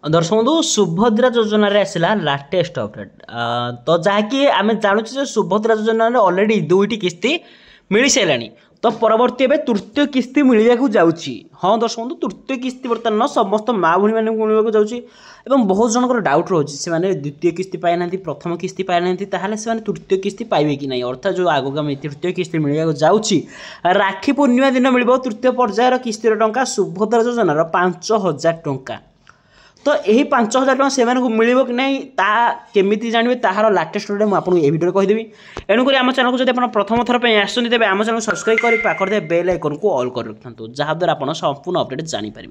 दर्शक बंधु सुभद्रा योजना आसला लाटेस्ट अपडेट तो जहाँकि आम जानूँ सुभद्रा योजना ऑलरेडी दुईटी किस्ती मिल सारे तो परवर्ती एवं तृतीय किस्ती मिलवाक जाऊँगी। हाँ दर्शक बंधु तृतीय किस्ती बर्तमान समस्त माँ भूणी मैंने मिलवाक जाऊँगी और बहुत जनकर डाउट रोचे से द्वितीय किस्ती पाई ना प्रथम किस्ती पाई ना से तृतीय किस्ती पाइबे कि नहीं अर्थात जो आगगामी तृतीय किस्ती मिलवाक जाऊँगी राखी पूर्णिमा दिन मिल तृतीय पर्यायर किस्तिर टंका सुभद्रा योजनार 5000 टंका। तो यही 5000 टका से मिल कि नहीं केमी जानवे तार लाटेस्ट वीडियो मुझे ये वीडियो कहीदेवी। एणुक आम चैनल को जब आप प्रथम थर पर आसते तेज आम चैनल सब्सक्राइब कर पाखे बेल आइकन को ऑल कर रखता जहाँद्वारा आप संपूर्ण अपडेट जानीपर।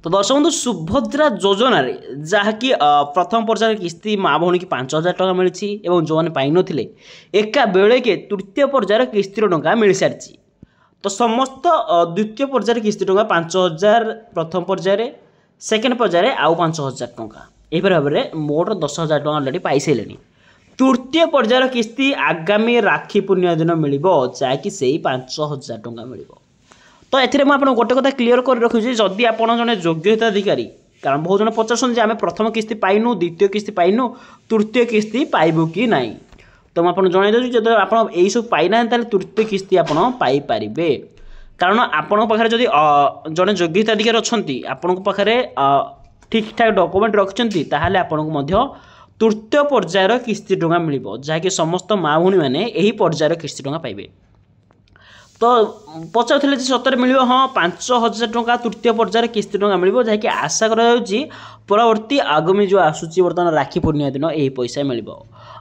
तो दर्शक बंधु सुभद्रा योजना जहाँकि प्रथम पर्यायर किस्ती माँ भौणी की 5000 टका मिली जो मैंने पाई नी एका बेले के तृतीय पर्यायर किस्तिर टंका मिल सारी। तो समस्त द्वितीय पर्यायर किस्ती टंका 5000 प्रथम पर्यायर सेकेंड पर्यायर आउ 5000 टंका यही भाव में मोट 10000 टका अलरेडी पाई सारे। तृतीय पर्यायर किस्ती आगामी राखी पूर्णिमा दिन मिल जहाँकि से 5000 टंका मिल। तो ये मुझे गोटे कथा क्लीयर कर रखुच्छी जदि आप जड़े योग्य हिताधिकारी कारण बहुत जन पचार आम प्रथम किस्ती पाइनु द्वितीय किस्ती पाइनु तृतीय किस्ती पाइबु कि ना तो मुझे जन दूसरी जब आप सब पाई ना तृतीय किस्ती आपरे कारण आपण पाखे जदि जड़े योग्य हिताधिकारी अच्छा आपण पाखे ठीक ठाक डॉक्यूमेंट रखिंट ताहले आपको तृतीय पर्यायर किस्ती टंका मिल जहाँकि समस्त माँ भूणी मैंने यही पर्यायर किस्ती टंका पाइबे। तो पचार सतरे मिल हाँ 5000 टंका तृतीय पर्यायर किस्ती टंका मिल जहाँकि आशा परवर्ती आगामी जो आसूची बर्तमान राखी पूर्णिमा दिन यही पैसा मिल।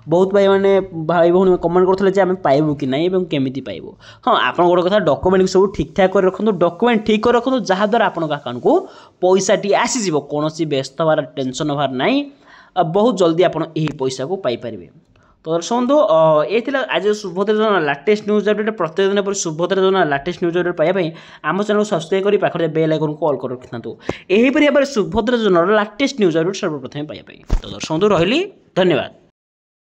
बहुत भाई भौणी कमेंट करते आम पाइबू कि नहीं केमी पाइबू। हाँ आप गोटे कथा डॉक्यूमेंट सब ठीक ठाक कर रखु डॉक्यूमेंट ठीक कर रखु जहाँद्वारा आपन अकाउंट को पैसाटी आसीज कौन व्यस्त हबार टेंशन हबार ना बहुत जल्दी आप पैसा को पाइपर। तो दर्शक बंधु ये आज सुभद्रा योजना लाटेस्ट न्यूज अपडेट प्रत्येक दिन पर सुभद्रा योजना लाटेस्ट न्यूज अपडेट पाइबाई आम चैनल को सब्सक्राइब कर पाखे बेल आइकन को ऑल कर रखता यहीपरि भाव सुभद्रा योजना लाटेस्ट न्यूज अपडेट सर्वप्रथम पाइबाई। तो दर्शक बंधु रही धन्यवाद।